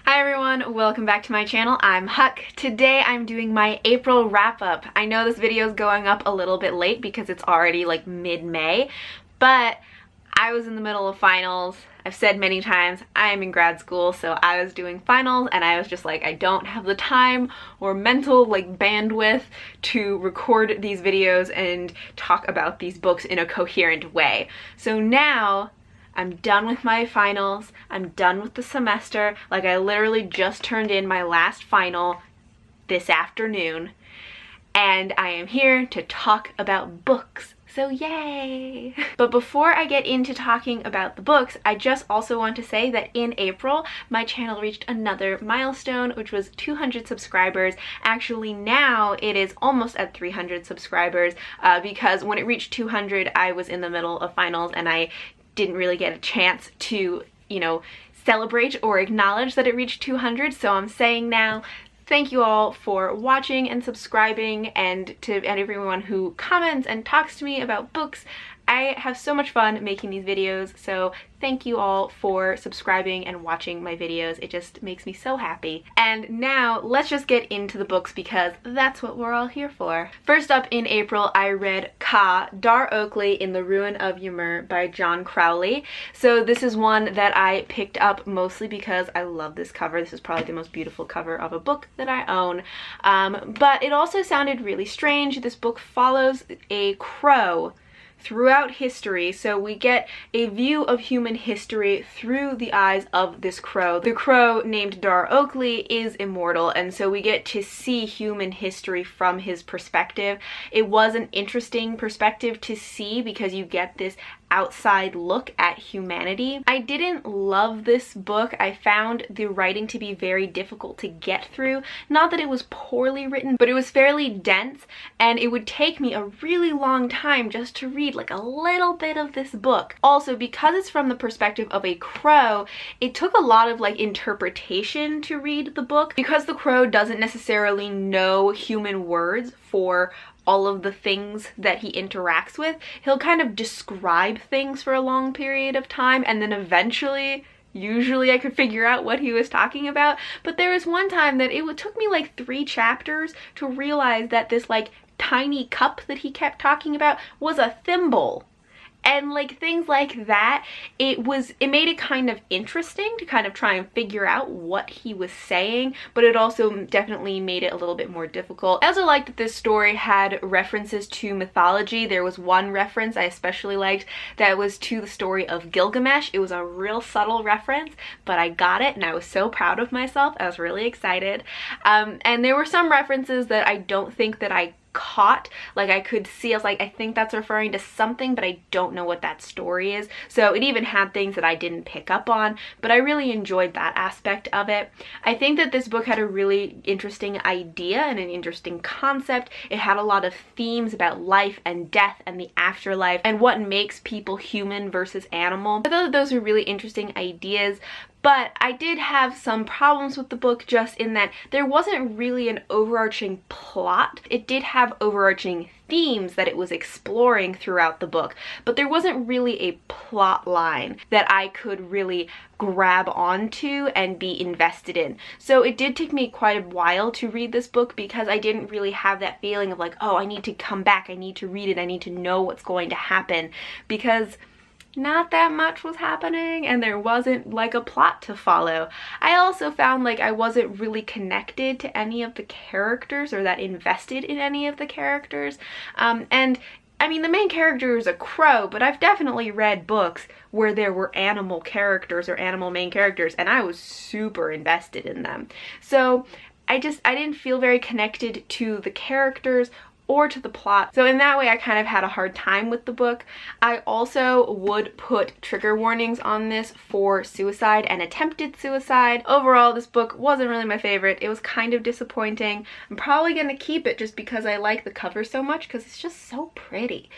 Hi everyone, welcome back to my channel. I'm Huck. Today I'm doing my April wrap-up. I know this video is going up a little bit late because it's already like mid-May, but I was in the middle of finals. I've said many times I am in grad school, so I was doing finals and I was just like, I don't have the time or mental bandwidth to record these videos and talk about these books in a coherent way. So now I'm done with my finals, I'm done with the semester. Like, I literally just turned in my last final this afternoon, and I am here to talk about books. So yay! But before I get into talking about the books, I just also want to say that in April, my channel reached another milestone, which was 200 subscribers. Actually, now it is almost at 300 subscribers because when it reached 200, I was in the middle of finals and I didn't really get a chance to, celebrate or acknowledge that it reached 200. So I'm saying now, thank you all for watching and subscribing, and to everyone who comments and talks to me about books. I have so much fun making these videos, so thank you all for subscribing and watching my videos. It just makes me so happy. And now let's just get into the books because that's what we're all here for. First up in April, I read Ka, Dar Oakley in the Ruin of Ymir by John Crowley. So this is one that I picked up mostly because I love this cover. This is probably the most beautiful cover of a book that I own. But it also sounded really strange. This book follows a crow throughout history, so we get a view of human history through the eyes of this crow. The crow, named Dar Oakley, is immortal, and so we get to see human history from his perspective. It was an interesting perspective to see because you get this outside look at humanity. I didn't love this book. I found the writing to be very difficult to get through. Not that it was poorly written, but it was fairly dense, and it would take me a really long time just to read like a little bit of this book. Also, because it's from the perspective of a crow, it took a lot of interpretation to read the book. Because the crow doesn't necessarily know human words for all of the things that he interacts with, he'll kind of describe things for a long period of time, and then usually I could figure out what he was talking about. But there was one time that it took me 3 chapters to realize that this tiny cup that he kept talking about was a thimble. And things like that, it made it kind of interesting to kind of try and figure out what he was saying, but it also definitely made it a little bit more difficult. I also liked that this story had references to mythology. There was one reference I especially liked that was to the story of Gilgamesh. It was a real subtle reference, but I got it and I was so proud of myself. I was really excited. And there were some references that I don't think that I caught. I could see, I was like, I think that's referring to something, but I don't know what that story is. So it even had things that I didn't pick up on, but I really enjoyed that aspect of it. I think that this book had a really interesting idea and an interesting concept. It had a lot of themes about life and death and the afterlife and what makes people human versus animal. I thought that those were really interesting ideas. But I did have some problems with the book, just in that there wasn't really an overarching plot. It did have overarching themes that it was exploring throughout the book, but there wasn't really a plot line that I could really grab onto and be invested in. So it did take me quite a while to read this book because I didn't really have that feeling of oh, I need to come back, I need to read it, I need to know what's going to happen, because not that much was happening and there wasn't a plot to follow. I also found I wasn't really connected to any of the characters or that invested in any of the characters. And I mean, the main character is a crow, but I've definitely read books where there were animal characters or animal main characters and I was super invested in them. So I didn't feel very connected to the characters or to the plot. So in that way, I kind of had a hard time with the book. I also would put trigger warnings on this for suicide and attempted suicide. Overall, this book wasn't really my favorite. It was kind of disappointing. I'm probably gonna keep it just because I like the cover so much because it's just so pretty.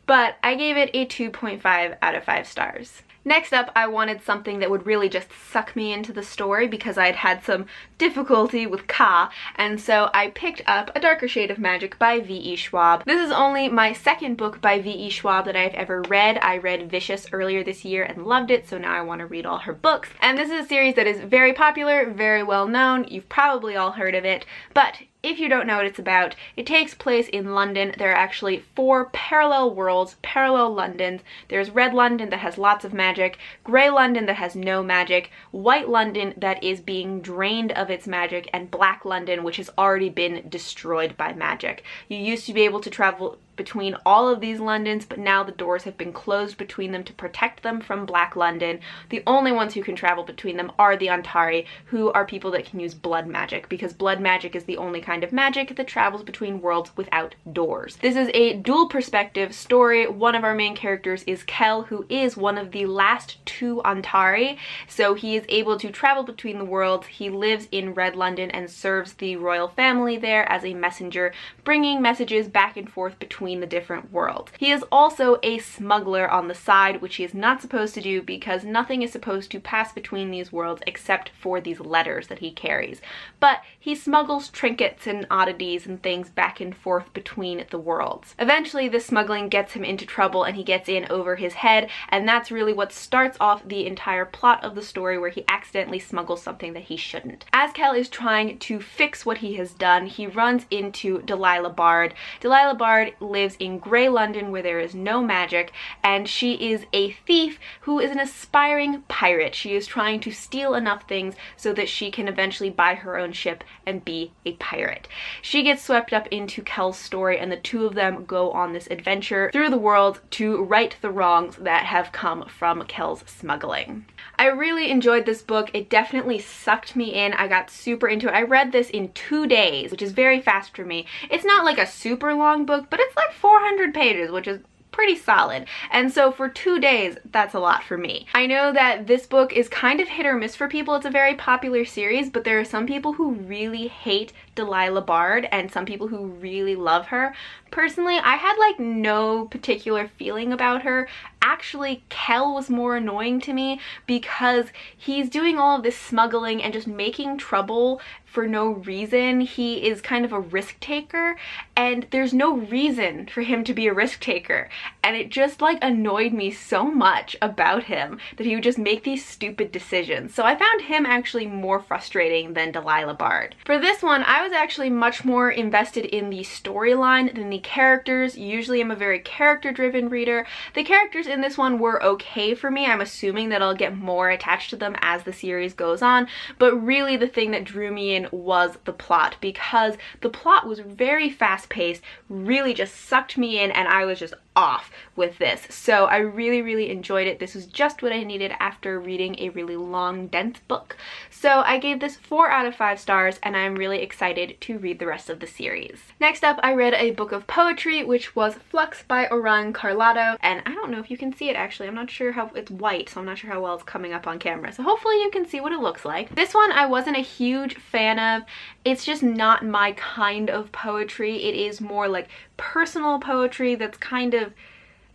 But I gave it a 2.5 out of 5 stars. Next up, I wanted something that would really just suck me into the story because I'd had some difficulty with Ka, and so I picked up A Darker Shade of Magic by V.E. Schwab. This is only my second book by V.E. Schwab that I've ever read. I read Vicious earlier this year and loved it, so now I want to read all her books. And this is a series that is very popular, very well known. You've probably all heard of it, but if you don't know what it's about, it takes place in London. There are actually 4 parallel worlds, parallel Londons. There's Red London that has lots of magic, Grey London that has no magic, White London that is being drained of its magic, and Black London which has already been destroyed by magic. You used to be able to travel between all of these Londons, but now the doors have been closed between them to protect them from Black London. The only ones who can travel between them are the Antari, who are people that can use blood magic, because blood magic is the only kind of magic that travels between worlds without doors. This is a dual perspective story. One of our main characters is Kel, who is one of the last 2 Antari, so he is able to travel between the worlds. He lives in Red London and serves the royal family there as a messenger, bringing messages back and forth between the different worlds. He is also a smuggler on the side, which he is not supposed to do because nothing is supposed to pass between these worlds except for these letters that he carries. But he smuggles trinkets and oddities and things back and forth between the worlds. Eventually, this smuggling gets him into trouble and he gets in over his head, and that's really what starts off the entire plot of the story, where he accidentally smuggles something that he shouldn't. As Kel is trying to fix what he has done, he runs into Delilah Bard. Delilah Bard lives in Grey London where there is no magic, and she is a thief who is an aspiring pirate. She is trying to steal enough things so that she can eventually buy her own ship and be a pirate. She gets swept up into Kel's story, and the two of them go on this adventure through the world to right the wrongs that have come from Kel's smuggling. I really enjoyed this book. It definitely sucked me in. I got super into it. I read this in 2 days, which is very fast for me. It's not like a super long book, but it's like 400 pages, which is pretty solid. And so for 2 days, that's a lot for me. I know that this book is kind of hit or miss for people. It's a very popular series, but there are some people who really hate Delilah Bard and some people who really love her. Personally, I had like no particular feeling about her. Actually, Kel was more annoying to me because he's doing all of this smuggling and just making trouble for no reason. He is kind of a risk taker, and there's no reason for him to be a risk taker. And it just like annoyed me so much about him that he would just make these stupid decisions. So I found him actually more frustrating than Delilah Bard. For this one, I was actually much more invested in the storyline than the characters. Usually I'm a very character-driven reader. The characters in this one were okay for me. I'm assuming that I'll get more attached to them as the series goes on, but really the thing that drew me in was the plot, because the plot was very fast-paced, really just sucked me in, and I was just off with this. So I really enjoyed it. This was just what I needed after reading a really long, dense book. So I gave this 4 out of 5 stars, and I'm really excited to read the rest of the series. Next up, I read a book of poetry, which was Flux by Orang Carlotto, and I don't know if you can see it actually. I'm not sure how, it's white, so I'm not sure how well it's coming up on camera. So hopefully you can see what it looks like. This one I wasn't a huge fan of. It's just not my kind of poetry. It is more like personal poetry that's kind of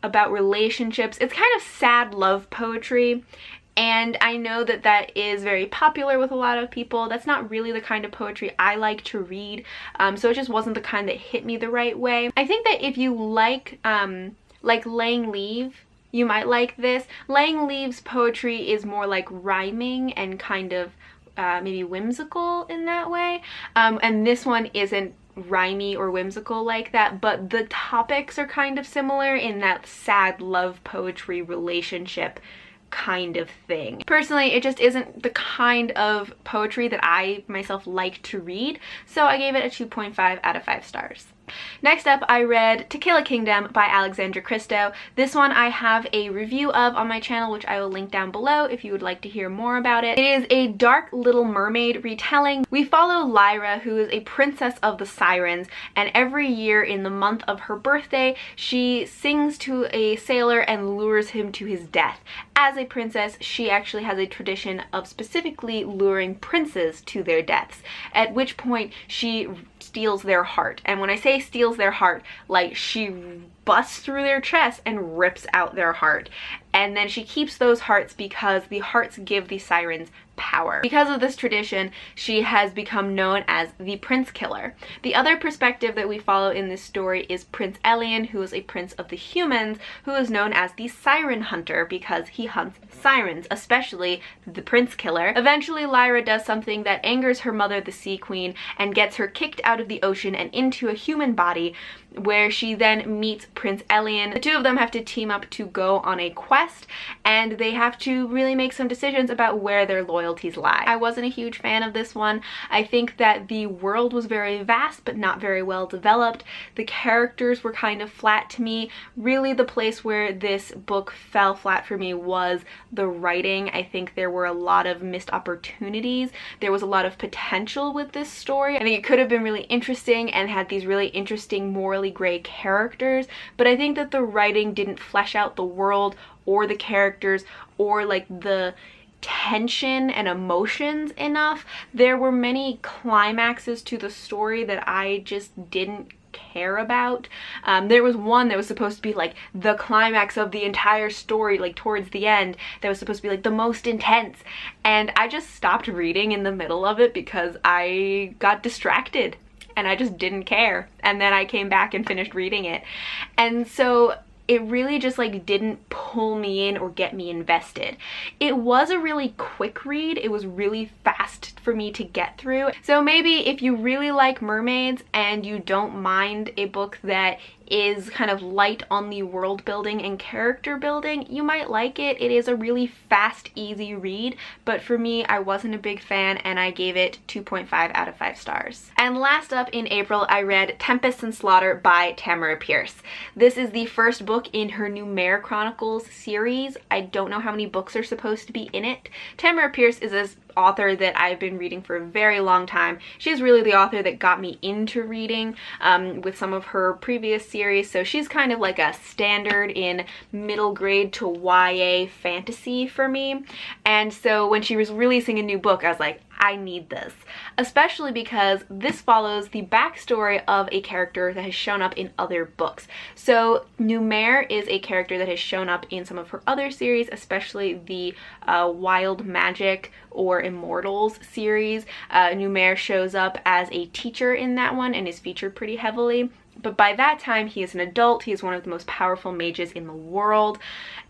about relationships. It's kind of sad love poetry, and I know that that is very popular with a lot of people. That's not really the kind of poetry I like to read, so it just wasn't the kind that hit me the right way. I think that if you like Lang Leave, you might like this. Lang Leave's poetry is more like rhyming and kind of maybe whimsical in that way, and this one isn't rhymey or whimsical like that, but the topics are kind of similar in that sad love poetry relationship kind of thing. Personally, it just isn't the kind of poetry that I myself like to read, so I gave it a 2.5 out of 5 stars. Next up, I read To Kill a Kingdom by Alexandra Christo. This one I have a review of on my channel, which I will link down below if you would like to hear more about it. It is a dark Little Mermaid retelling. We follow Lyra, who is a princess of the Sirens, and every year in the month of her birthday, she sings to a sailor and lures him to his death. As a princess, she actually has a tradition of specifically luring princes to their deaths, at which point she steals their heart. And when I say steals their heart, like she busts through their chest and rips out their heart. and then she keeps those hearts because the hearts give the sirens power. Because of this tradition, she has become known as the Prince Killer. The other perspective that we follow in this story is Prince Eliot, who is a prince of the humans, who is known as the Siren Hunter because he hunts sirens, especially the Prince Killer. Eventually, Lyra does something that angers her mother, the Sea Queen, and gets her kicked out of the ocean and into a human body, where she then meets Prince Eliot. The two of them have to team up to go on a quest, and they have to really make some decisions about where their loyalties lie. I wasn't a huge fan of this one. I think that the world was very vast but not very well developed. The characters were kind of flat to me. Really, the place where this book fell flat for me was the writing. I think there were a lot of missed opportunities. There was a lot of potential with this story. I think it could have been really interesting and had these really interesting morally gray characters, but I think that the writing didn't flesh out the world or the characters or like the tension and emotions enough. There were many climaxes to the story that I just didn't care about. There was one that was supposed to be like the climax of the entire story, like towards the end, that was supposed to be like the most intense, and I just stopped reading in the middle of it because I got distracted and I just didn't care. And then I came back and finished reading it. And so it really just like didn't pull me in or get me invested. It was a really quick read. It was really fast for me to get through. So maybe if you really like mermaids and you don't mind a book that is kind of light on the world building and character building, you might like it. It is a really fast, easy read, but for me, I wasn't a big fan and I gave it 2.5 out of 5 stars. And last up in April, I read Tempest and Slaughter by Tamara Pierce. This is the first book in her Numair Chronicles series. I don't know how many books are supposed to be in it. Tamara Pierce is this author that I've been reading for a very long time. She's really the author that got me into reading with some of her previous series, so she's kind of like a standard in middle grade to YA fantasy for me. And so when she was releasing a new book, I was like, I need this, especially because this follows the backstory of a character that has shown up in other books. So Numair is a character that has shown up in some of her other series, especially the Wild Magic or Immortals series. Numair shows up as a teacher in that one and is featured pretty heavily. But by that time, he is an adult. He is one of the most powerful mages in the world.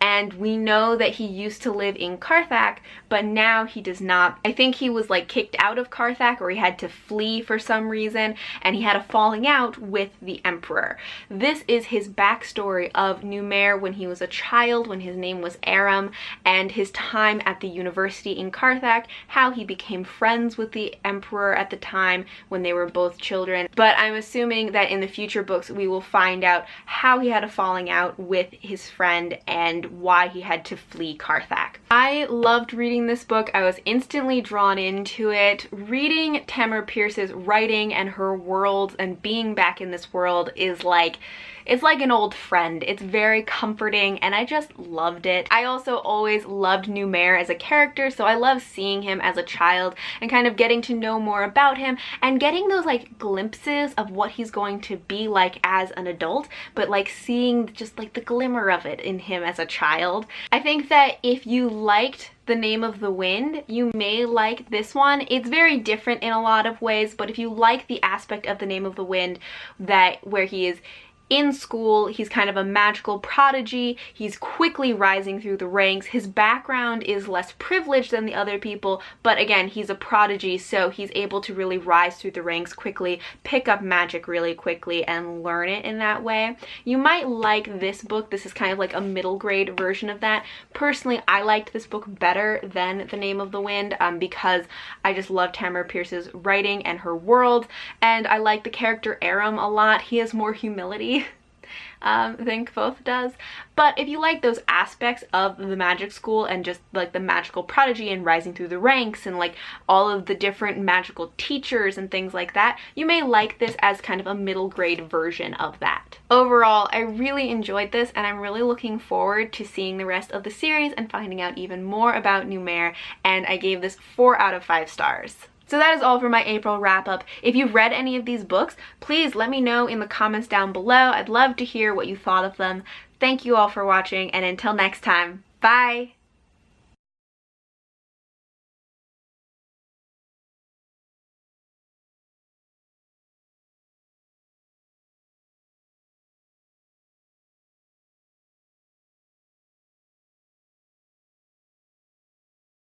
And we know that he used to live in Carthag, but now he does not. I think he was like kicked out of Carthag, or he had to flee for some reason, and he had a falling out with the Emperor. This is his backstory of Numair when he was a child, when his name was Aram, and his time at the university in Carthag, how he became friends with the Emperor at the time when they were both children. But I'm assuming that in the future books we will find out how he had a falling out with his friend and why he had to flee Carthag. I loved reading this book. I was instantly drawn into it. Reading Tamara Pierce's writing and her world and being back in this world is like, it's like an old friend. It's very comforting and I just loved it. I also always loved Numair as a character, so I love seeing him as a child and kind of getting to know more about him and getting those like glimpses of what he's going to be like as an adult, but like seeing just like the glimmer of it in him as a child. I think that if you liked The Name of the Wind, you may like this one. It's very different in a lot of ways, but if you like the aspect of The Name of the Wind that where he is in school, he's kind of a magical prodigy, he's quickly rising through the ranks, his background is less privileged than the other people, but again, he's a prodigy, so he's able to really rise through the ranks quickly, pick up magic really quickly, and learn it in that way. You might like this book. This is kind of like a middle grade version of that. Personally, I liked this book better than The Name of the Wind because I just love Tamara Pierce's writing and her world, and I like the character Aram a lot. He has more humility than Kvothe does. But if you like those aspects of the magic school and just like the magical prodigy and rising through the ranks and like all of the different magical teachers and things like that, you may like this as kind of a middle grade version of that. Overall, I really enjoyed this and I'm really looking forward to seeing the rest of the series and finding out even more about Numair, and I gave this 4 out of 5 stars. So that is all for my April wrap-up. If you've read any of these books, please let me know in the comments down below. I'd love to hear what you thought of them. Thank you all for watching, and until next time, bye! Bye!